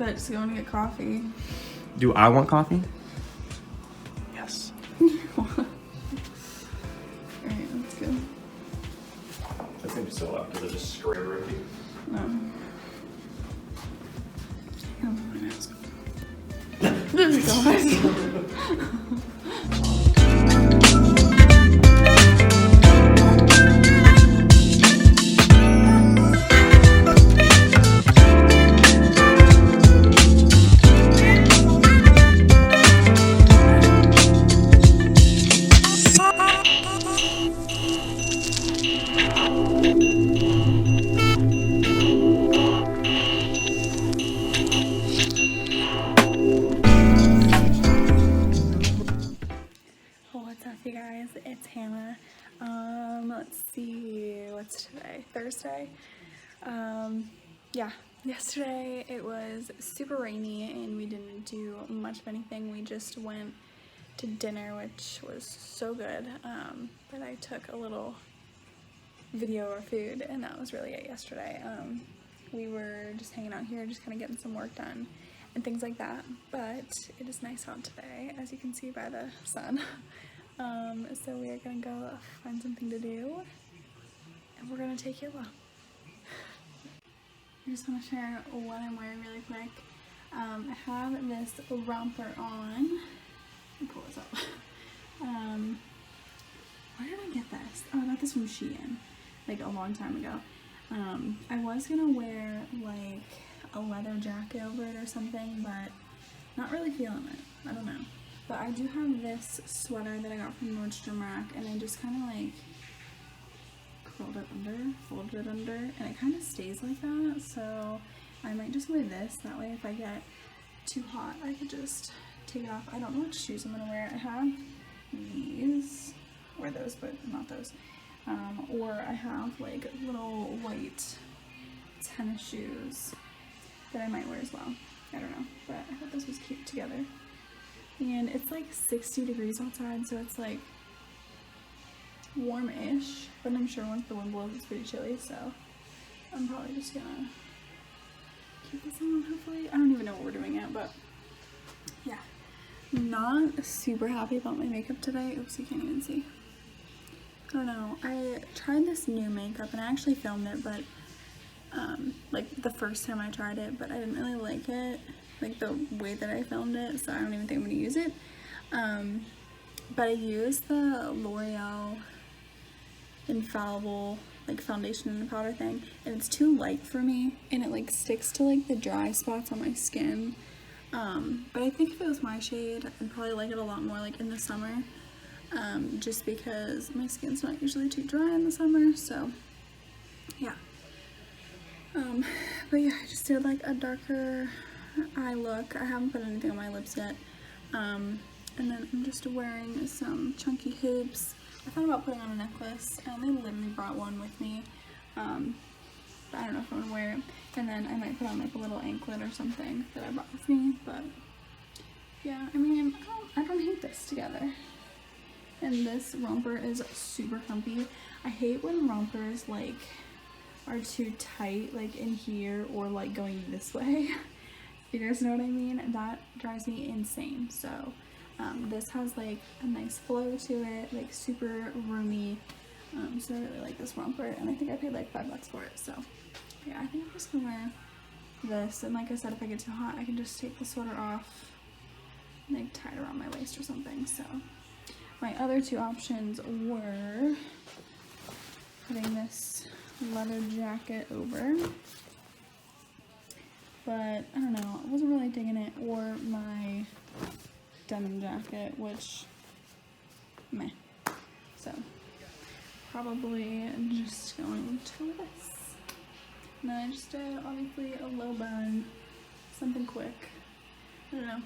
but just going to get coffee. Do I want coffee? Yes. Alright, let's go. That's gonna be so loud because I just scream rookie. No. I don't have my mask on. Oh my god. What's up, you guys? It's Hannah. Let's see, what's today? Thursday? Yeah, yesterday it was super rainy and we didn't do much of anything. We just went to dinner, which was so good. But I took a little video of our food and that was really it yesterday. We were just hanging out here, just kind of getting some work done and things like that. But it is nice out today, as you can see by the sun. So we are gonna go find something to do and we're gonna take Jolla. I just want to share what I'm wearing really quick. I have this romper on. Let me pull this up. Where did I get this? Oh, I got this from Shein, like a long time ago. I was gonna wear like a leather jacket over it or something, but not really feeling it. I don't know. But I do have this sweater that I got from Nordstrom Rack, and I just kind of like curled it under, folded it under, and it kind of stays like that. So I might just wear this. That way if I get too hot, I could just take it off. I don't know what shoes I'm gonna wear. I have these, or those, but not those. Or I have like little white tennis shoes that I might wear as well. I don't know, but I thought this was cute together. And it's like 60 degrees outside, so it's like warm-ish, but I'm sure once the wind blows it's pretty chilly, so I'm probably just gonna keep this on, hopefully. I don't even know what we're doing yet, but yeah. Not super happy about my makeup today. Oops, you can't even see. I don't know. I tried this new makeup and I actually filmed it, but like the first time I tried it, but I didn't really like it, like the way that I filmed it, so I don't even think I'm gonna use it. But I used the L'Oreal Infallible like foundation and powder thing, and it's too light for me, and it like sticks to like the dry spots on my skin. But I think if it was my shade, I'd probably like it a lot more like in the summer, just because my skin's not usually too dry in the summer, so yeah. But yeah, I just did like a darker eye look. I haven't put anything on my lips yet. And then I'm just wearing some chunky hoops. I thought about putting on a necklace, and they literally brought one with me. But I don't know if I'm gonna wear it. And then I might put on like a little anklet or something that I brought with me. But yeah, I mean, I don't hate this together. And this romper is super comfy. I hate when rompers like are too tight, like in here or like going this way. You guys know what I mean? That drives me insane. So this has like a nice flow to it, like super roomy. So I really like this romper, and I think I paid like $5 for it. So yeah, I think I'm just gonna wear this. And like I said, if I get too hot, I can just take the sweater off and like tie it around my waist or something. So my other two options were putting this leather jacket over, but I don't know, I wasn't really digging it, or my denim jacket, which meh. So probably just going to this. And then I just did obviously a low bun, something quick. I don't know.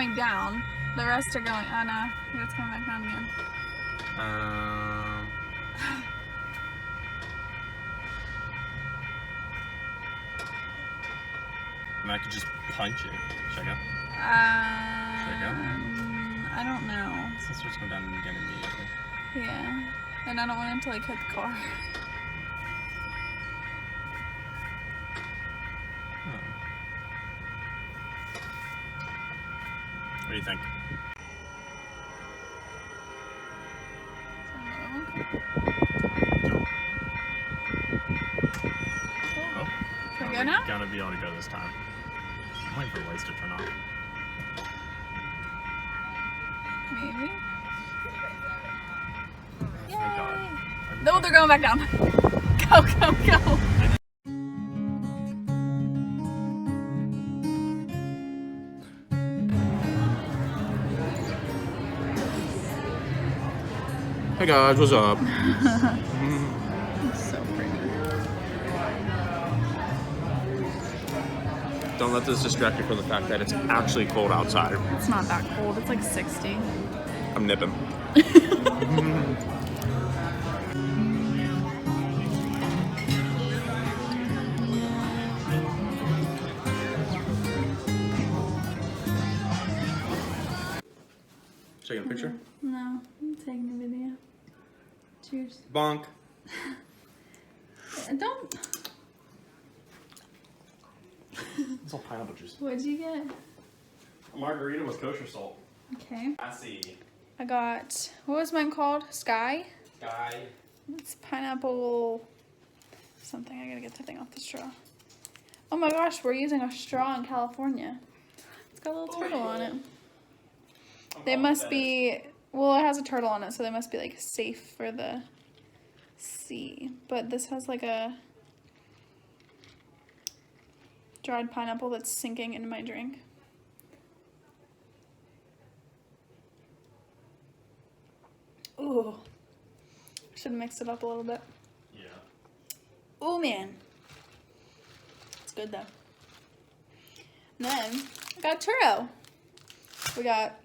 going down. The rest are going. Oh no, it's coming back down again. I could just punch it. Should I go? Should I go? I don't know. Since it's going down again immediately. Yeah, and I don't want it to like hit the car. What do you think? Oh, Can we go now? Gonna be able to go this time. I'm waiting for the lights to turn off. Maybe. Thank God. No, they're going back down. Go, go, go. Hey guys, what's up? It's so pretty. Don't let this distract you from the fact that it's actually cold outside. It's not that cold. It's like 60. I'm nipping. Taking a picture? No, I'm taking a video. Cheers. Bonk. Don't. It's all pineapple juice. What'd you get? A margarita with kosher salt. Okay. I see. I got, what was mine called? Sky? Guy. It's pineapple something. I gotta get the thing off the straw. Oh my gosh, we're using a straw in California. It's got a little turtle on it. They must be, well, it has a turtle on it, so they must be like safe for the sea. But this has like a dried pineapple that's sinking into my drink. Ooh. Should have mixed it up a little bit. Yeah. Oh man. It's good though. And then I got churro. We got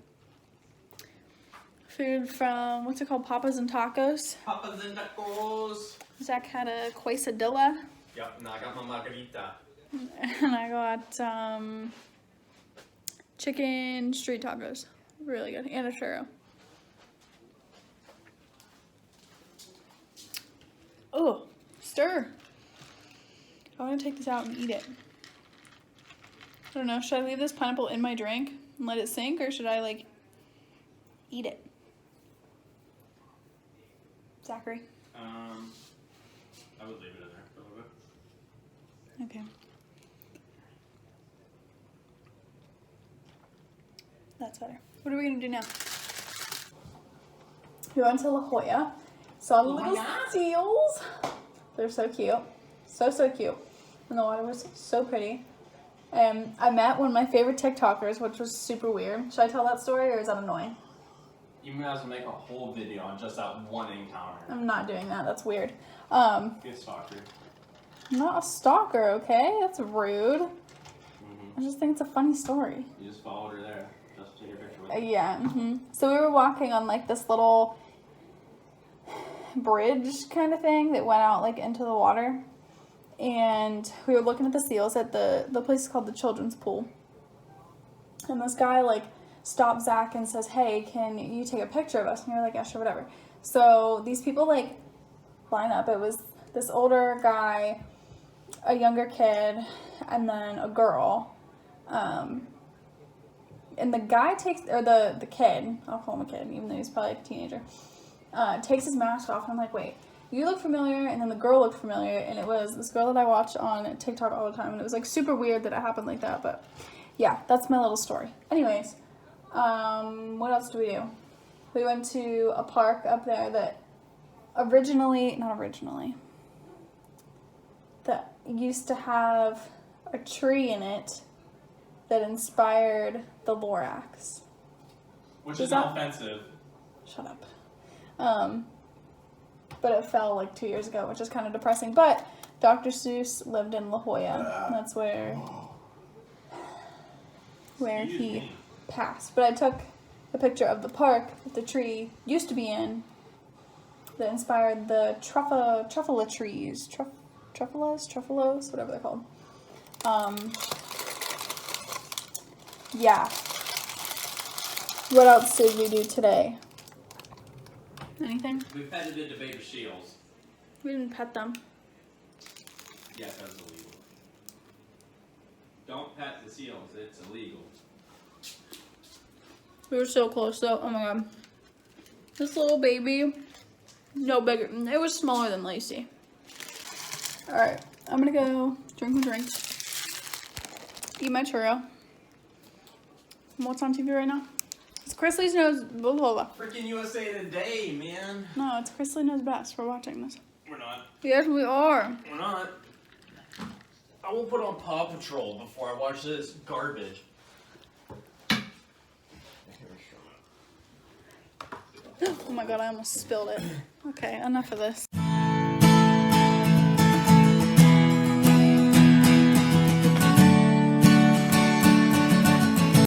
food from, what's it called? Papas and Tacos. Papas and tacos. Zach had a quesadilla. Yep, and I got my margarita. And I got chicken street tacos. Really good. And a churro. Oh, stir. I want to take this out and eat it. I don't know. Should I leave this pineapple in my drink and let it sink, or should I like eat it? Zachary. I would leave it in there for a little bit. Okay. That's better. What are we gonna do now? We went to La Jolla. Saw the little seals. They're so cute. So cute. And the water was so pretty. And I met one of my favorite TikTokers, which was super weird. Should I tell that story, or is that annoying? You might as well make a whole video on just that one encounter. I'm not doing that. That's weird. Be a stalker. I'm not a stalker, okay? That's rude. I just think it's a funny story. You just followed her there. Just to take a picture with her. Yeah. So we were walking on like this little bridge kind of thing that went out like into the water, and we were looking at the seals at the place is called the Children's Pool, and this guy like stopped Zach and says, "Hey, can you take a picture of us?" And you're like, "Yeah, sure, whatever." So these people like line up. It was this older guy, a younger kid, and then a girl. And the guy takes, or the kid, I'll call him a kid, even though he's probably like a teenager, takes his mask off, and I'm like, wait, you look familiar, and then the girl looked familiar, and it was this girl that I watch on TikTok all the time, and it was like super weird that it happened like that, but yeah, that's my little story. Anyways, what else do we do? We went to a park up there that that used to have a tree in it that inspired the Lorax. Which is not offensive. Shut up. But it fell like 2 years ago, which is kind of depressing. But Dr. Seuss lived in La Jolla. That's where he passed. But I took a picture of the park that the tree used to be in that inspired the truffula trees. Truffalos, whatever they're called. Yeah. What else did we do today? Anything? We petted into baby seals. We didn't pet them. Yeah, that's illegal. Don't pet the seals, it's illegal. We were so close though. Oh my god. This little baby, no bigger. It was smaller than Lacey. Alright, I'm gonna go drink my drink. Eat my churro. And what's on TV right now? It's Chrisley's Knows. Blah, blah, blah. Freaking USA Today, man. No, it's Chrisley Knows Best. We're watching this. We're not. Yes, we are. We're not. I will put on Paw Patrol before I watch this garbage. Oh my god, I almost spilled it. Okay, enough of this.